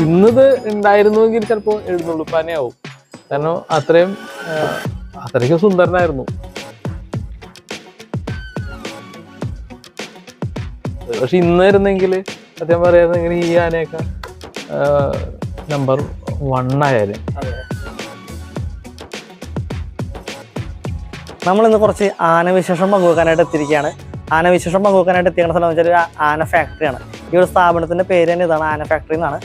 ഇന്നത് ഉണ്ടായിരുന്നുവെങ്കിൽ ചിലപ്പോൾ എഴുന്നള്ളിപ്പാനയാവും. കാരണം അത്രയ്ക്കും സുന്ദരനായിരുന്നു. പക്ഷെ ഇന്നായിരുന്നെങ്കിൽ സത്യം പറയായിരുന്നെങ്കിൽ ഈ ആനയൊക്കെ നമ്പർ 1 ആയാലും. നമ്മളിന്ന് കുറച്ച് ആനവിശേഷം പങ്കുവെക്കാനായിട്ട് എത്തിയിരിക്കുകയാണ്. ആനവിശേഷം പങ്കുവെക്കാനായിട്ട് എത്തിക്കുന്ന സ്ഥലം വെച്ചാൽ ഒരു ആന ഫാക്ടറിയാണ്. ഈ ഒരു സ്ഥാപനത്തിൻ്റെ പേര് തന്നെ ഇതാണ്, ആന ഫാക്ടറി എന്നാണ്.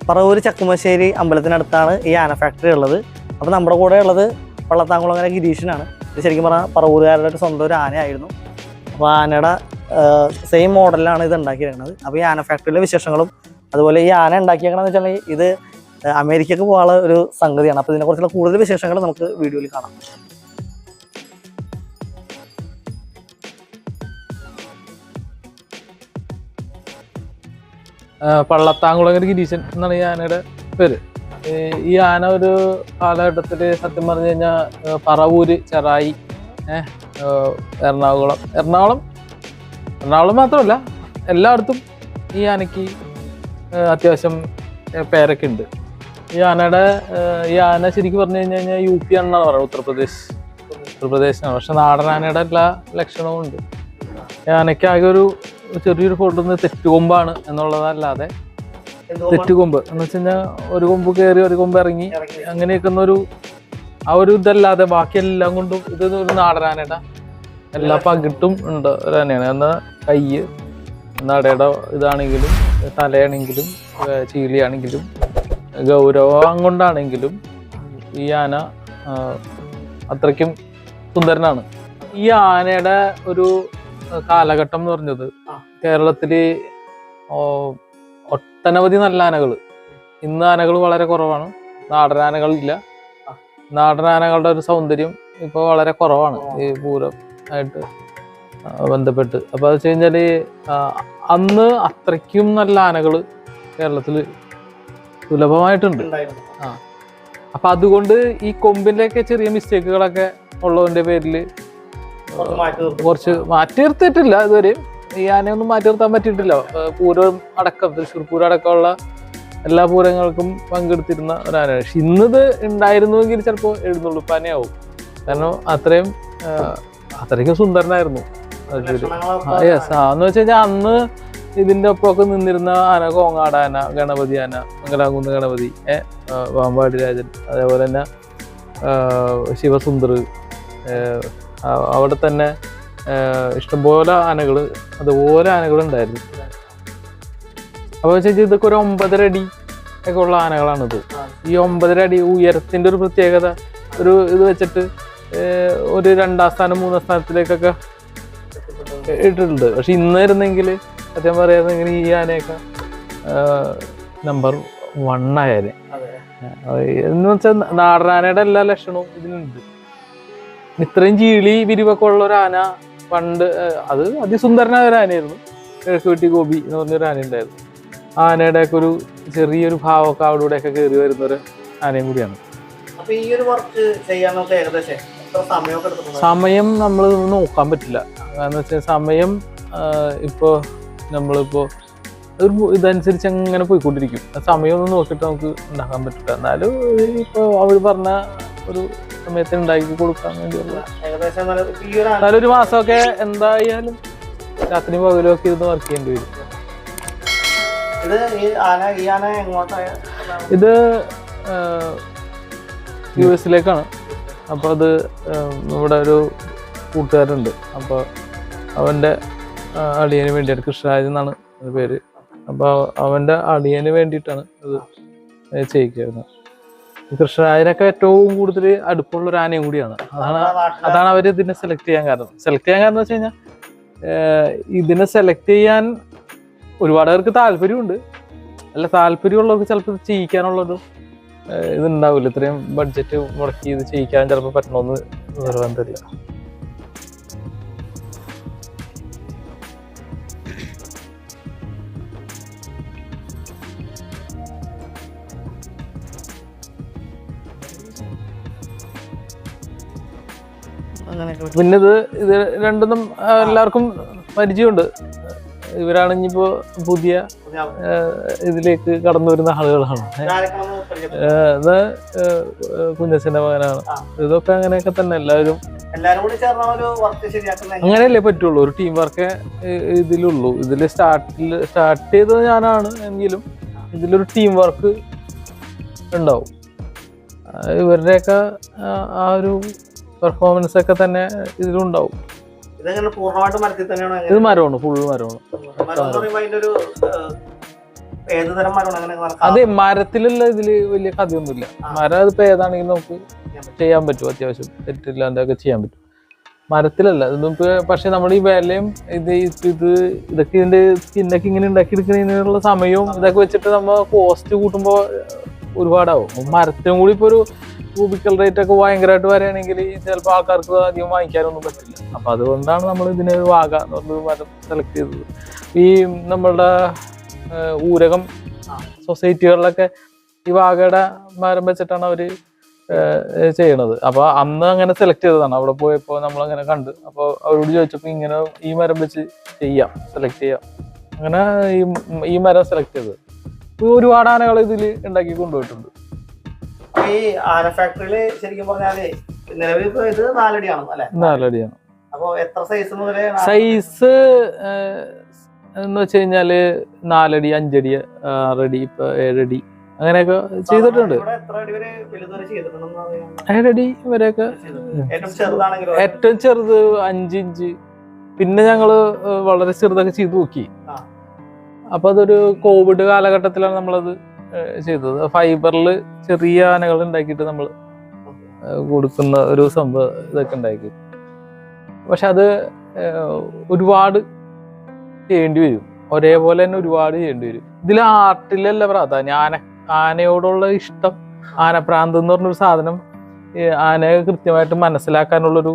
പറവൂർ ചക്കുമശ്ശേരി അമ്പലത്തിനടുത്താണ് ഈ ആന ഫാക്ടറി ഉള്ളത്. അപ്പോൾ നമ്മുടെ കൂടെ ഉള്ളത് പള്ളത്താങ്കുളങ്ങര ഗിരീഷനാണ്. ഇത് ശരിക്കും പറഞ്ഞാൽ പറവൂരുകാരുടെ ഒരു സ്വന്തം ഒരു ആനയായിരുന്നു. അപ്പോൾ ആനയുടെ സെയിം മോഡലിലാണ് ഇത് ഉണ്ടാക്കിയിരിക്കുന്നത്. അപ്പോൾ ഈ ആന ഫാക്ടറിയിലെ വിശേഷങ്ങളും അതുപോലെ ഈ ആന ഉണ്ടാക്കിയേക്കണമെന്ന് വെച്ചിട്ടുണ്ടെങ്കിൽ ഇത് അമേരിക്കക്ക് പോകാനുള്ള ഒരു സംഗതിയാണ്. അപ്പോൾ ഇതിനെക്കുറിച്ചുള്ള കൂടുതൽ വിശേഷങ്ങൾ നമുക്ക് വീഡിയോയിൽ കാണാം. പള്ളത്താങ്കുളങ്ങര ഗിരീശൻ എന്നാണ് ഈ ആനയുടെ പേര്. ഈ ആന ഒരു കാലഘട്ടത്തിൽ സത്യം പറഞ്ഞു കഴിഞ്ഞാൽ പറവൂര്, ചെറായി, എറണാകുളം മാത്രമല്ല എല്ലായിടത്തും ഈ ആനയ്ക്ക് അത്യാവശ്യം പേരൊക്കെ ഉണ്ട്. ഈ ആന ശരിക്കും പറഞ്ഞു കഴിഞ്ഞാൽ UP ആണെന്നാണ് പറയുന്നത്, ഉത്തർപ്രദേശാണ്. പക്ഷെ നാടൻ ആനയുടെ എല്ലാ ലക്ഷണവും ഉണ്ട്. ഈ ആനയ്ക്ക് ആകെ ഒരു ചെറിയൊരു ഫോട്ടോ തെറ്റുകൊമ്പാണ് എന്നുള്ളതല്ലാതെ, തെറ്റുകൊമ്പ് എന്ന് വെച്ച് കഴിഞ്ഞാൽ ഒരു കൊമ്പ് കയറി ഒരു കൊമ്പ് ഇറങ്ങി അങ്ങനെയൊക്കെ ഒരു ഇതല്ലാതെ ബാക്കിയെല്ലാം കൊണ്ടും ഇത് ഒരു നാടൻ ആനയുടെ എല്ലാ പകിട്ടും ഉണ്ട് ഒരു ആനയാണ്. എന്നാൽ കയ്യ്, നടയുടെ ഇതാണെങ്കിലും തലയാണെങ്കിലും ചീളിയാണെങ്കിലും ഗൗരവം കൊണ്ടാണെങ്കിലും ഈ ആന അത്രയ്ക്കും സുന്ദരനാണ്. ഈ ആനയുടെ ഒരു കാലഘട്ടം എന്ന് പറഞ്ഞത് കേരളത്തില് ഒട്ടനവധി നല്ല ആനകൾ. ഇന്ന് ആനകൾ വളരെ കുറവാണ്, നാടൻ ആനകളില്ല. നാടൻ ആനകളുടെ ഒരു സൗന്ദര്യം ഇപ്പൊ വളരെ കുറവാണ് ഈ പൂരം ആയിട്ട് ബന്ധപ്പെട്ട്. അപ്പൊ അത് വെച്ച് കഴിഞ്ഞാല് അന്ന് അത്രയ്ക്കും നല്ല ആനകൾ കേരളത്തിൽ സുലഭമായിട്ടുണ്ട്. അപ്പൊ അതുകൊണ്ട് ഈ കൊമ്പിന്റെയൊക്കെ ചെറിയ മിസ്റ്റേക്കുകളൊക്കെ ഉള്ളതിന്റെ പേരിൽ കുറച്ച് മാറ്റി നിർത്തിയിട്ടില്ല. ഇതുവരെ ഈ ആനയൊന്നും മാറ്റി നിർത്താൻ പറ്റിയിട്ടില്ല. പൂരം അടക്കം, തൃശ്ശൂർ പൂരം അടക്കമുള്ള എല്ലാ പൂരങ്ങൾക്കും പങ്കെടുത്തിരുന്ന ഒരു ആന. പക്ഷെ ഇന്നത് ഉണ്ടായിരുന്നുവെങ്കിൽ ചിലപ്പോൾ എഴുന്നള്ളിപ്പാനയാവും. കാരണം അത്രയ്ക്കും സുന്ദരനായിരുന്നു. എന്ന് വെച്ച് കഴിഞ്ഞാൽ അന്ന് ഇതിന്റെ ഒപ്പമൊക്കെ നിന്നിരുന്ന ആന കോങ്ങാട് ആന, ഗണപതി ആന, മംഗലാകുന്ന് ഗണപതി, വാമ്പാടി രാജൻ, അതേപോലെ തന്നെ ശിവസുന്ദർ, അവിടെ തന്നെ ഇഷ്ടംപോലെ അതുപോലെ ആനകൾ ഉണ്ടായിരുന്നു. അപ്പോൾ വെച്ചാൽ ഇതൊക്കെ ഒരു 9.5 അടി ഒക്കെ ഉള്ള ആനകളാണിത്. ഈ 9.5 അടി ഉയരത്തിന്റെ ഒരു പ്രത്യേകത ഇത് വെച്ചിട്ട് ഒരു 2ാം സ്ഥാനം 3ാം സ്ഥാനത്തിലേക്കൊക്കെ ഇട്ടിട്ടുണ്ട്. പക്ഷെ ഇന്നായിരുന്നെങ്കിൽ സത്യം പറയായിരുന്നെങ്കിൽ ഈ ആനയൊക്കെ നമ്പർ 1 ആയാലേ. എന്ന് വെച്ചാൽ നാടനാനയുടെ എല്ലാ ലക്ഷണവും ഇതിനുണ്ട്. ഇത്രയും ചീളി വിരിവൊക്കെ ഉള്ള ഒരു ആന പണ്ട് അത് അതിസുന്ദരനായ ഒരു ആനയായിരുന്നു. കിഴക്കുവെട്ടി ഗോപി എന്ന് പറഞ്ഞൊരു ആന ഉണ്ടായിരുന്നു. ആനയുടെ ഒക്കെ ഒരു ചെറിയൊരു ഭാവമൊക്കെ അവിടെ ഒക്കെ കയറി വരുന്നൊരു ആനയും കൂടിയാണ്. സമയം നമ്മൾ നോക്കാൻ പറ്റില്ല. കാരണം വെച്ചാൽ സമയം നമ്മളിപ്പോ ഒരു ഇതനുസരിച്ച് അങ്ങനെ പോയിക്കൊണ്ടിരിക്കും. സമയമൊന്നും നോക്കിയിട്ട് നമുക്ക് ഉണ്ടാക്കാൻ പറ്റില്ല. എന്നാലും ഇപ്പോൾ അവർ പറഞ്ഞ ഒരു സമയത്തിന് ഉണ്ടാക്കി കൊടുക്കാൻ വേണ്ടിയുള്ള എന്നാലും ഒരു മാസമൊക്കെ എന്തായാലും രാത്രി പകലൊക്കെ ഇരുന്ന് വർക്ക് ചെയ്യേണ്ടി വരും. ഇത് US-ലേക്കാണ്. അപ്പോൾ അത് ഇവിടെ ഒരു കൂട്ടുകാരുണ്ട്. അപ്പോൾ അവൻ്റെ അളിയന് വേണ്ടിയാണ്, കൃഷ്ണരാജ് എന്നാണ് പേര്. അപ്പോൾ അവൻ്റെ അളിയന് വേണ്ടിയിട്ടാണ് ഇത് ചെയ്യിക്കുന്നത്. കൃഷ്ണരാജനൊക്കെ ഏറ്റവും കൂടുതൽ അടുപ്പുള്ള ഒരു ആനയും കൂടിയാണ്. അതാണ് അവർ ഇതിനെ സെലക്ട് ചെയ്യാൻ കാരണം എന്ന് വെച്ച് കഴിഞ്ഞാൽ ഇതിനെ സെലക്ട് ചെയ്യാൻ ഒരുപാട് പേർക്ക് താല്പര്യമുണ്ട്. അല്ല, താല്പര്യമുള്ളവർക്ക് ചിലപ്പോൾ ചെയ്യിക്കാനുള്ളൊരു ഇതുണ്ടാവില്ല. ഇത്രയും ബഡ്ജറ്റ് മുടക്കി ഇത് ചെയ്യിക്കാൻ ചിലപ്പോൾ പറ്റണമെന്ന് നിർബന്ധമില്ല. പിന്നെ ഇത് രണ്ടൊന്നും എല്ലാവർക്കും പരിചയമുണ്ട്. ഇവരാണ് ഇനിയിപ്പോ പുതിയ ഇതിലേക്ക് കടന്നു വരുന്ന ആളുകളാണ്. ഇത് കുഞ്ഞച്ഛന്റെ മകനാണ്. ഇതൊക്കെ അങ്ങനെയൊക്കെ തന്നെ എല്ലാവരും അങ്ങനെയല്ലേ പറ്റുള്ളൂ. ഒരു ടീം വർക്കേ ഇതിലുള്ളൂ. ഇതില് സ്റ്റാർട്ട് ചെയ്തത് ഞാനാണ് എങ്കിലും ഇതിലൊരു ടീം വർക്ക് ഉണ്ടാവും. ഇവരുടെയൊക്കെ ആ ഒരു പെർഫോമൻസ് ഒക്കെ തന്നെ ഇതിലുണ്ടാവും. ഇത് മരമാണ്, ഫുൾ മരമാണ്. അതെ, മരത്തിലുള്ള ഇതില് വലിയ കഥയൊന്നുമില്ല. മരം അതിപ്പോ ഏതാണെങ്കിലും നമുക്ക് ചെയ്യാൻ പറ്റും, അത്യാവശ്യം തെറ്റില്ലാണ്ടൊക്കെ ചെയ്യാൻ പറ്റും. മരത്തിലല്ല ഇതിപ്പോ. പക്ഷെ നമ്മൾ ഈ വിലയും ഇതൊക്കെ ഇതിന്റെ സ്കിന്നൊക്കെ ഇങ്ങനെ ഉണ്ടാക്കി എടുക്കുന്നതിനുള്ള സമയവും ഇതൊക്കെ വെച്ചിട്ട് നമ്മൾ കോസ്റ്റ് കൂട്ടുമ്പോ ഒരുപാടാവും. മരത്തിനും കൂടി ഇപ്പൊ ഒരു ക്യൂബിക്കൽ റേറ്റ് ഒക്കെ ഭയങ്കരമായിട്ട് വരികയാണെങ്കിൽ ചിലപ്പോൾ ആൾക്കാർക്ക് അധികം വാങ്ങിക്കാനൊന്നും പറ്റില്ല. അപ്പൊ അതുകൊണ്ടാണ് നമ്മൾ ഇതിന് വാഗ എന്ന് പറഞ്ഞൊരു മരം സെലക്ട് ചെയ്തത്. ഈ നമ്മളുടെ ഊരകം സൊസൈറ്റികളിലൊക്കെ ഈ വാഗയുടെ മരം വെച്ചിട്ടാണ് അവര് ചെയ്യണത്. അപ്പൊ അന്ന് അങ്ങനെ സെലക്ട് ചെയ്തതാണ്. അവിടെ പോയപ്പോ നമ്മളങ്ങനെ കണ്ട്, അപ്പൊ അവരോട് ചോദിച്ചപ്പോ ഇങ്ങനെ ഈ മരം വെച്ച് സെലക്ട് ചെയ്യാം. അങ്ങനെ ഈ മരം സെലക്ട് ചെയ്തത്. ഒരുപാട് ആനകൾ ഇതിൽ ഉണ്ടാക്കി കൊണ്ടുപോയിട്ടുണ്ട്. ഈ ആന ഫാക്ടറിയില് ശരിക്കും പറഞ്ഞാല് നിലവിൽ ഇത് 4 അടിയാണ് അല്ലെ? 4 അടിയാണ്. അപ്പൊ എത്ര സൈസ് മുതലേ? സൈസ് എന്ന് വെച്ച് കഴിഞ്ഞാല് 4 അടി, 5 അടി, 6 അടി, ഇപ്പൊ 7 അടി അങ്ങനെയൊക്കെ ചെയ്തിട്ടുണ്ട്. 7 അടി വരെയൊക്കെ. ഏറ്റവും ചെറുത് 5 ഇഞ്ച്. പിന്നെ ഞങ്ങള് വളരെ ചെറുതൊക്കെ ചെയ്ത് നോക്കി. അപ്പൊ അതൊരു കോവിഡ് കാലഘട്ടത്തിലാണ് നമ്മളത് ചെയ്തത്. ഫൈബറിൽ ചെറിയ ആനകൾ ഉണ്ടാക്കിയിട്ട് നമ്മൾ കൊടുക്കുന്ന ഒരു സംഭവം ഇതൊക്കെ ഉണ്ടാക്കി. പക്ഷെ അത് ഒരുപാട് ചെയ്യേണ്ടി വരും, ഒരേപോലെ തന്നെ ഒരുപാട് ചെയ്യേണ്ടി വരും. ഇതിൽ ആർട്ടിലല്ല പ്രാധാന്യം. ആനയോടുള്ള ഇഷ്ടം, ആനപ്രാന്ത് എന്ന് പറഞ്ഞൊരു സാധനം, ആനയെ കൃത്യമായിട്ട് മനസ്സിലാക്കാനുള്ളൊരു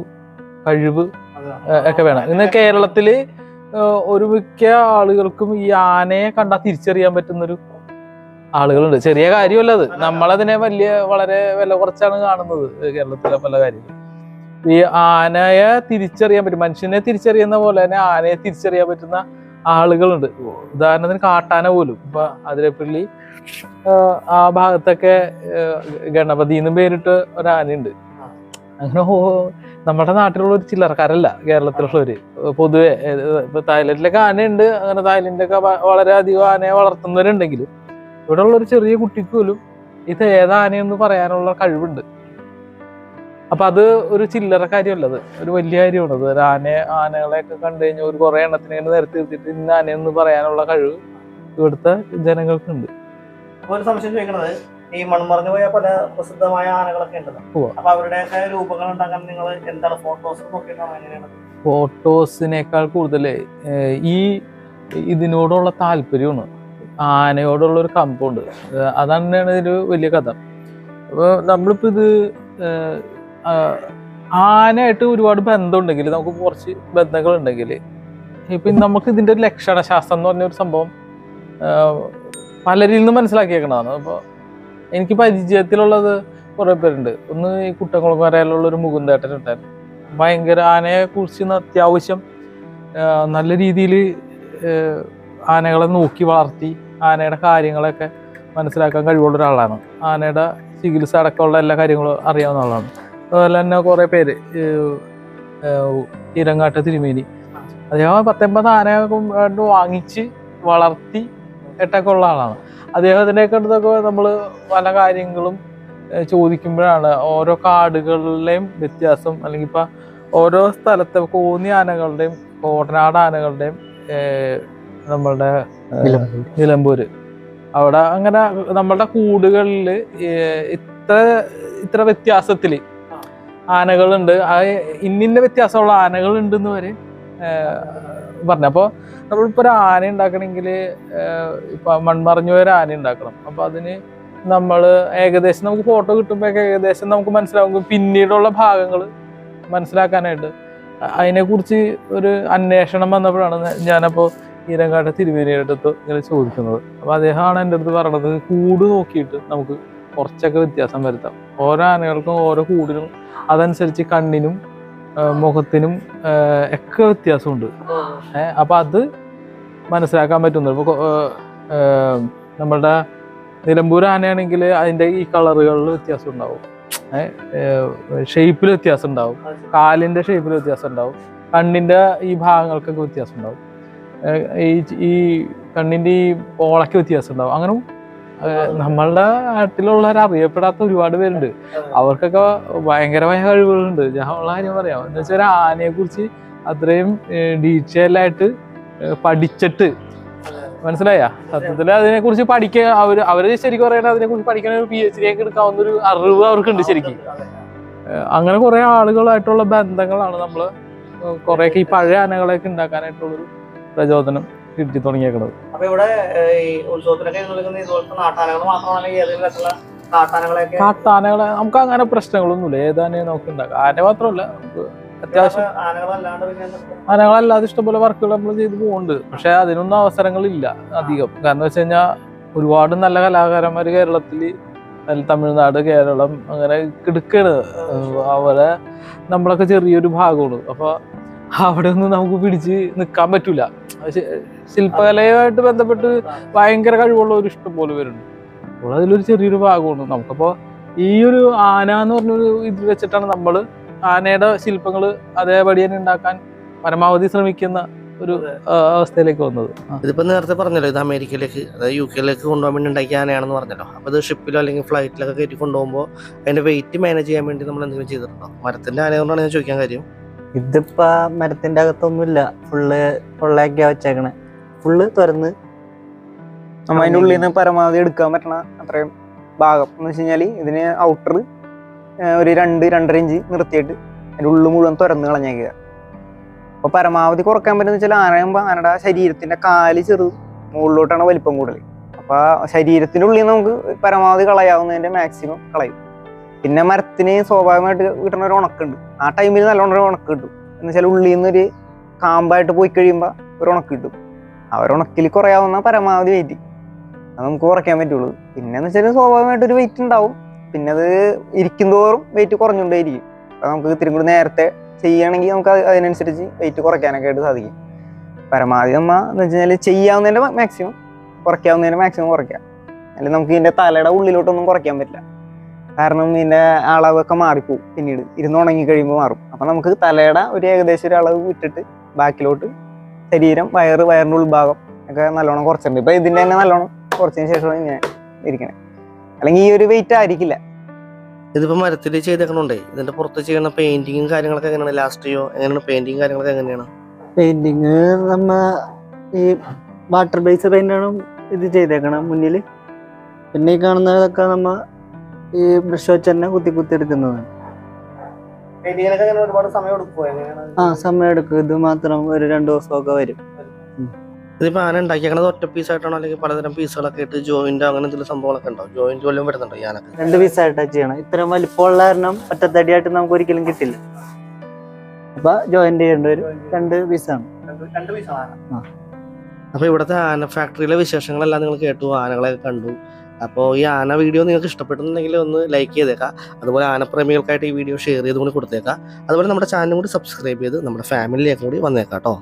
കഴിവ് ഒക്കെ വേണം. ഇന്ന് കേരളത്തില് ഒരു മിക്ക ആളുകൾക്കും ഈ ആനയെ കണ്ടാൽ തിരിച്ചറിയാൻ പറ്റുന്നൊരു ആളുകളുണ്ട്. ചെറിയ കാര്യമല്ല അത്. നമ്മളതിനെ വളരെ വില കുറച്ചാണ് കാണുന്നത് കേരളത്തിലെ പല കാര്യങ്ങളും. ഈ ആനയെ തിരിച്ചറിയാൻ പറ്റും, മനുഷ്യനെ തിരിച്ചറിയുന്ന പോലെ തന്നെ ആനയെ തിരിച്ചറിയാൻ പറ്റുന്ന ആളുകളുണ്ട്. ഉദാഹരണത്തിന് കാട്ടാന പോലും. ഇപ്പൊ അതിരപ്പള്ളി ആ ഭാഗത്തൊക്കെ ഗണപതി എന്ന് പേരിട്ട് ഒരാനയുണ്ട്. അങ്ങനെ നമ്മുടെ നാട്ടിലുള്ള ഒരു ചില്ലറക്കാരല്ല കേരളത്തിലുള്ളവര്. പൊതുവെ ഇപ്പൊ തായ്ലൻഡിലൊക്കെ ആനയുണ്ട്. അങ്ങനെ തായ്ലൻഡിലൊക്കെ വളരെയധികം ആനയെ വളർത്തുന്നവരുണ്ടെങ്കിലും ഇവിടെ ഉള്ള ഒരു ചെറിയ കുട്ടിക്ക് പോലും ഇത് ഏതാ ആനയെന്ന് പറയാനുള്ള കഴിവുണ്ട്. അപ്പൊ അത് ഒരു ചില്ലറ കാര്യമല്ലത്, ഒരു വലിയ കാര്യമാണത്. ഒരു ആനകളെയൊക്കെ കണ്ടു കഴിഞ്ഞാൽ ഒരു കുറെ എണ്ണത്തിനെ നിരത്തി നിർത്തിയിട്ട് ഇന്ന ആനയെന്ന് പറയാനുള്ള കഴിവ് ഇവിടുത്തെ ജനങ്ങൾക്കുണ്ട്. ഒരു സംശയം ചോദിക്കണത്, ഈ മൺമറഞ്ഞു പോയ പല പ്രസിദ്ധമായ ആനകളൊക്കെ ഉണ്ടല്ലോ, അപ്പൊ അവരുടെയൊക്കെ രൂപങ്ങൾ ഉണ്ടാക്കാൻ നിങ്ങൾ എന്താണ് ഫോട്ടോസ് നോക്കിയിട്ടാണ്? എങ്ങനെയാണ്? ഫോട്ടോസിനേക്കാൾ കൂടുതൽ ഇതിനോടുള്ള താല്പര്യമാണ്, ആനയോടുള്ള ഒരു കമ്പുണ്ട്. അതാണ് ഒരു വലിയ കഥ. അപ്പൊ നമ്മളിപ്പോ ഇത് ആനയായിട്ട് ഒരുപാട് ബന്ധമുണ്ടെങ്കിൽ, നമുക്ക് കുറച്ച് ബന്ധങ്ങൾ ഉണ്ടെങ്കിൽ, ഇപ്പൊ നമുക്ക് ഇതിന്റെ ഒരു ലക്ഷണശാസ്ത്രം എന്ന് പറഞ്ഞൊരു സംഭവം പലരിൽ നിന്നും മനസ്സിലാക്കിയേക്കണതാണ്. അപ്പോൾ എനിക്ക് പരിചയത്തിലുള്ളത് കുറെ പേരുണ്ട്. ഒന്ന് ഈ കുട്ടംകുളങ്ങരയിലുള്ള ഒരു മുകുന്ദേട്ടൻ ഉണ്ടായിരുന്നു. ഭയങ്കര ആനയെ കുറിച്ച് അത്യാവശ്യം നല്ല രീതിയിൽ ആനകളെ നോക്കി വളർത്തി ആനയുടെ കാര്യങ്ങളൊക്കെ മനസ്സിലാക്കാൻ കഴിവുള്ള ഒരാളാണ്. ആനയുടെ ചികിത്സ അടക്കമുള്ള എല്ലാ കാര്യങ്ങളും അറിയാവുന്ന ആളാണ്. അതുപോലെ തന്നെ കുറെ പേര്, ഇരങ്ങാട്ട് തിരുമേനി, അദ്ദേഹം 19 ആനയെ വാങ്ങിച്ച് വളർത്തി ഇട്ടൊക്കെ ഉള്ള ആളാണ്. അദ്ദേഹത്തിനെയൊക്കെ അടുത്തൊക്കെ നമ്മൾ പല കാര്യങ്ങളും ചോദിക്കുമ്പോഴാണ് ഓരോ കാടുകളിലെയും വ്യത്യാസം, അല്ലെങ്കിൽ ഇപ്പം ഓരോ സ്ഥലത്തെ കോന്നി ആനകളുടെയും കോട്ടനാട് ആനകളുടെയും നമ്മളുടെ നിലമ്പൂര് അവിടെ അങ്ങനെ നമ്മളുടെ കൂടുകളിൽ ഇത്ര വ്യത്യാസത്തില് ആനകളുണ്ട്, ഇന്നിന്റെ വ്യത്യാസമുള്ള ആനകളുണ്ടെന്ന് വരെ പറഞ്ഞു. അപ്പോൾ നമ്മളിപ്പോൾ ഒരു ആന ഉണ്ടാക്കണമെങ്കിൽ ഇപ്പൊ മൺമറഞ്ഞു പോയൊരു ആന ഉണ്ടാക്കണം. അപ്പൊ അതിന് നമ്മൾ ഏകദേശം നമുക്ക് ഫോട്ടോ കിട്ടുമ്പോഴൊക്കെ ഏകദേശം നമുക്ക് മനസ്സിലാവും. പിന്നീടുള്ള ഭാഗങ്ങൾ മനസ്സിലാക്കാനായിട്ട് അതിനെക്കുറിച്ച് ഒരു അന്വേഷണം വന്നപ്പോഴാണ് ഞാനപ്പോൾ ഈരങ്കാട്ട് തിരുമേനിയുടെ അടുത്ത് ഇങ്ങനെ ചോദിക്കുന്നത്. അപ്പൊ അദ്ദേഹമാണ് എൻ്റെ അടുത്ത് പറയണത്, കൂട് നോക്കിയിട്ട് നമുക്ക് കുറച്ചൊക്കെ വ്യത്യാസം വരുത്താം. ഓരോ ആനകൾക്കും ഓരോ കൂടിനും അതനുസരിച്ച് കണ്ണിനും മുഖത്തിനും ഒക്കെ വ്യത്യാസമുണ്ട്. അപ്പൊ അത് മനസ്സിലാക്കാൻ പറ്റുന്നത്. ഇപ്പോൾ നമ്മളുടെ നിലമ്പൂർ ആനയാണെങ്കിൽ അതിൻ്റെ ഈ കളറുകളിൽ വ്യത്യാസം ഉണ്ടാവും, ഷേപ്പിൽ വ്യത്യാസം ഉണ്ടാവും, കാലിൻ്റെ ഷേപ്പിൽ വ്യത്യാസം ഉണ്ടാവും, കണ്ണിൻ്റെ ഈ ഭാഗങ്ങൾക്കൊക്കെ വ്യത്യാസം ഉണ്ടാവും, ഈ കണ്ണിൻ്റെ ഈ പോളയ്ക്ക് വ്യത്യാസം ഉണ്ടാവും. അങ്ങനെ നമ്മളുടെ നാട്ടിലുള്ളവർ അറിയപ്പെടാത്ത ഒരുപാട് പേരുണ്ട്. അവർക്കൊക്കെ ഭയങ്കരമായ കഴിവുകളുണ്ട്. ഞാൻ ഉള്ള കാര്യം പറയാം എന്ന് വെച്ചാൽ ആനയെ കുറിച്ച് അത്രയും ഡീറ്റെയിലായിട്ട് പഠിച്ചിട്ട് മനസ്സിലായ സത്യത്തിൽ അതിനെക്കുറിച്ച് പഠിക്കുക. അവര് ശരിക്കും പറയണത് അതിനെക്കുറിച്ച് പഠിക്കണ ഒരു PhD ഒക്കെ എടുക്കാവുന്ന ഒരു അറിവ് അവർക്കുണ്ട് ശരിക്കും. അങ്ങനെ കുറെ ആളുകളായിട്ടുള്ള ബന്ധങ്ങളാണ് നമ്മൾ കുറെയൊക്കെ ഈ പഴയ ആനകളെയൊക്കെ ഉണ്ടാക്കാനായിട്ടുള്ളൊരു പ്രചോദനം കിട്ടി തുടങ്ങിയേക്കുന്നത്. അപ്പൊ ഇവിടെ ഈ ഉത്സവത്തിലൊക്കെ നാട്ടാനകൾ മാത്രമാണെങ്കിൽ കാട്ടാനകളെ നമുക്ക് അങ്ങനെ പ്രശ്നങ്ങളൊന്നുമില്ല. ഏതാനയും നമുക്ക് ഉണ്ടാക്കാം. ആന മാത്രമല്ല, നമുക്ക് അത്യാവശ്യം ആനകളല്ലാതെ ഇഷ്ടംപോലെ വർക്കുകൾ നമ്മൾ ചെയ്ത് പോകുന്നുണ്ട്. പക്ഷെ അതിനൊന്നും അവസരങ്ങളില്ല അധികം. കാരണം വെച്ച് കഴിഞ്ഞാൽ ഒരുപാട് നല്ല കലാകാരന്മാർ കേരളത്തിൽ, തമിഴ്നാട്, കേരളം അങ്ങനെ കിടക്കാണ്. അവരെ നമ്മളൊക്കെ ചെറിയൊരു ഭാഗമാണ്. അപ്പൊ അവിടെ ഒന്നും നമുക്ക് പിടിച്ച് നിൽക്കാൻ പറ്റൂല. ശില്പകലയുമായിട്ട് ബന്ധപ്പെട്ട് ഭയങ്കര കഴിവുള്ളവർ ഇഷ്ടം പോലെ വരുന്നുണ്ട്. അപ്പോൾ അതിലൊരു ചെറിയൊരു ഭാഗമാണ്. നമുക്കപ്പോൾ ഈ ഒരു ആന എന്ന് പറഞ്ഞൊരു ഇത് വെച്ചിട്ടാണ് നമ്മൾ ആനയുടെ ശില്പങ്ങൾ അതേപടി തന്നെ ഉണ്ടാക്കാൻ പരമാവധി ശ്രമിക്കുന്ന ഒരു അവസ്ഥയിലേക്ക് വന്നത്. ഇതിപ്പോ നേരത്തെ പറഞ്ഞല്ലോ, ഇത് അമേരിക്കയിലേക്ക്, അതായത് UK കൊണ്ടുപോകാൻ വേണ്ടി ഉണ്ടാക്കിയ ആനയാണെന്ന് പറഞ്ഞല്ലോ. അപ്പൊ ഇത് ഷിപ്പിലോ അല്ലെങ്കിൽ ഫ്ലൈറ്റിലൊക്കെ കയറ്റി കൊണ്ടുപോകുമ്പോൾ അതിന്റെ വെയിറ്റ് മാനേജ് ചെയ്യാൻ വേണ്ടി നമ്മൾ എന്തെങ്കിലും ചെയ്തിട്ടുണ്ടോ? മരത്തിന്റെ ആനയോണ്ടാണ് ഞാൻ ചോദിക്കാൻ കാര്യം. ഇതിപ്പോ മരത്തിന്റെ അകത്തൊന്നുമില്ല, ഫുള്ള് പൊള്ളയാക്കിയാ വെച്ചേക്കണേ. ഫുള്ള് തുറന്ന് നമ്മ അതിൻ്റെ ഉള്ളിൽ നിന്ന് പരമാവധി എടുക്കാൻ പറ്റണ അത്രയും ഭാഗം എന്ന് വെച്ച് കഴിഞ്ഞാൽ ഇതിന് ഔട്ടർ ഒരു 2-2.5 ഇഞ്ച് നിർത്തിയിട്ട് അതിൻ്റെ ഉള്ളിൽ മുഴുവൻ തുറന്ന് കളഞ്ഞേക്കുക. അപ്പോൾ പരമാവധി കുറയ്ക്കാൻ പറ്റുന്ന വെച്ചാൽ ആനയാകുമ്പോൾ ആനയുടെ ശരീരത്തിന്റെ കാല് ചെറു മുകളിലോട്ടാണ് വലിപ്പം കൂടുതൽ. അപ്പോൾ ശരീരത്തിൻ്റെ ഉള്ളിൽ നമുക്ക് പരമാവധി കളയാവുന്നതിന്റെ മാക്സിമം കളയും. പിന്നെ മരത്തിന് സ്വാഭാവികമായിട്ട് കിട്ടുന്ന ഒരു ഉണക്കുണ്ട്. ആ ടൈമിൽ നല്ലോണം ഒരു ഉണക്ക് കിട്ടും. എന്ന് വെച്ചാൽ ഉള്ളിൽ നിന്നൊരു കാമ്പായിട്ട് പോയി കഴിയുമ്പോൾ ഒരു ഉണക്ക് കിട്ടും. ആ ഒരു ഉണക്കിൽ കുറയാവുന്ന പരമാവധി വെയിറ്റ് അത് നമുക്ക് കുറയ്ക്കാൻ പറ്റുള്ളൂ. പിന്നെന്ന് വെച്ചാൽ സ്വാഭാവികമായിട്ടൊരു വെയിറ്റ് ഉണ്ടാവും. പിന്നെ അത് ഇരിക്കും തോറും വെയിറ്റ് കുറഞ്ഞുകൊണ്ടേയിരിക്കും. അപ്പോൾ നമുക്ക് ഇത്തിരി കൂടി നേരത്തെ ചെയ്യുകയാണെങ്കിൽ നമുക്ക് അതിനനുസരിച്ച് വെയിറ്റ് കുറയ്ക്കാനൊക്കെ ആയിട്ട് സാധിക്കും. പരമാവധി എന്ന് വെച്ച് കഴിഞ്ഞാൽ ചെയ്യാവുന്നതിൻ്റെ മാക്സിമം കുറയ്ക്കാവുന്നതിൻ്റെ മാക്സിമം കുറയ്ക്കാം. അല്ലെങ്കിൽ നമുക്ക് ഇതിൻ്റെ തലയുടെ ഉള്ളിലോട്ടൊന്നും കുറയ്ക്കാൻ പറ്റില്ല. കാരണം ഇതിൻ്റെ അളവൊക്കെ മാറിപ്പോവും. പിന്നീട് ഇരുന്നുണങ്ങി കഴിയുമ്പോൾ മാറും. അപ്പം നമുക്ക് തലയുടെ ഒരു ഏകദേശം ഒരു അളവ് വിട്ടിട്ട് ബാക്കിലോട്ട് ശരീരം, വയറിൻ്റെ ഉൾഭാഗം ഒക്കെ നല്ലോണം കുറച്ചിട്ടുണ്ട്. ഇപ്പം ഇതിൻ്റെ തന്നെ നല്ലോണം കുറച്ചതിന് ശേഷമാണ് ഇങ്ങനെ ഇരിക്കണേ. അല്ലെങ്കിൽ ഈ ഒരു വെയിറ്റ് ആയിരിക്കില്ല. ഇതിപ്പോ മരത്തിൽ ചെയ്തേക്കണോണ്ടേ ഇതിന്റെ പുറത്ത് ചെയ്യുന്ന പെയിന്റിങ്ങും കാര്യങ്ങളൊക്കെ എങ്ങനെയാണ്? ലാസ്റ്റ് ചെയ്യോ എങ്ങനെയാണ്? പെയിന്റിങ് കാര്യങ്ങളൊക്കെ എങ്ങനെയാണ്? പെയിന്റിങ് നമ്മ ഈ വാട്ടർ ബേസ് പെയിന്റാണ് ഇത് ചെയ്തേക്കണം മുന്നിൽ. പിന്നെ ഈ കാണുന്നതൊക്കെ നമ്മ ഈ ബ്രഷ് വെച്ച് തന്നെ കുത്തി എടുക്കുന്നതാണ്. സമയം എടുക്കും. ഇത് മാത്രം ഒരു 2 ദിവസമൊക്കെ വരും. ഇതിപ്പോ ആന ഉണ്ടാക്കിയേക്കണത് ഒറ്റ പീസായിട്ടാണോ അല്ലെങ്കിൽ പലതരം പീസുകളൊക്കെ ഇട്ട് ജോയിന്റ് അങ്ങനെ എന്തെങ്കിലും സംഭവങ്ങളൊക്കെ ഉണ്ടോ? ജോയിന്റ് വല്ലതും വരുന്നുണ്ടോ ഈ ആനക്ക്? 2 പീസായിട്ടാണ് ചെയ്യണം. ഇത്രയും വലിപ്പമുള്ള കാരണം ഒറ്റത്തടിയായിട്ട് നമുക്ക് ഒരിക്കലും കിട്ടില്ല. അപ്പൊ ജോയിന്റ് ചെയ്യേണ്ടി വരും. 2 പീസാണ്. അപ്പൊ ഇവിടുത്തെ ആന ഫാക്ടറിയിലെ വിശേഷങ്ങളെല്ലാം നിങ്ങൾ കേട്ടു, ആനകളൊക്കെ കണ്ടു. അപ്പോൾ ഈ ആന വീഡിയോ നിങ്ങൾക്ക് ഇഷ്ടപ്പെട്ടുണ്ടെങ്കിൽ ഒന്ന് ലൈക്ക് ചെയ്തേക്കാം. അതുപോലെ ആനപ്രേമികൾക്കായിട്ട് ഈ വീഡിയോ ഷെയർ ചെയ്ത് കൂടി കൊടുത്തേക്കാം. അതുപോലെ നമ്മുടെ ചാനലും കൂടി സബ്സ്ക്രൈബ് ചെയ്ത് നമ്മുടെ ഫാമിലിയിലേക്ക് കൂടി വന്നേക്കാം കേട്ടോ.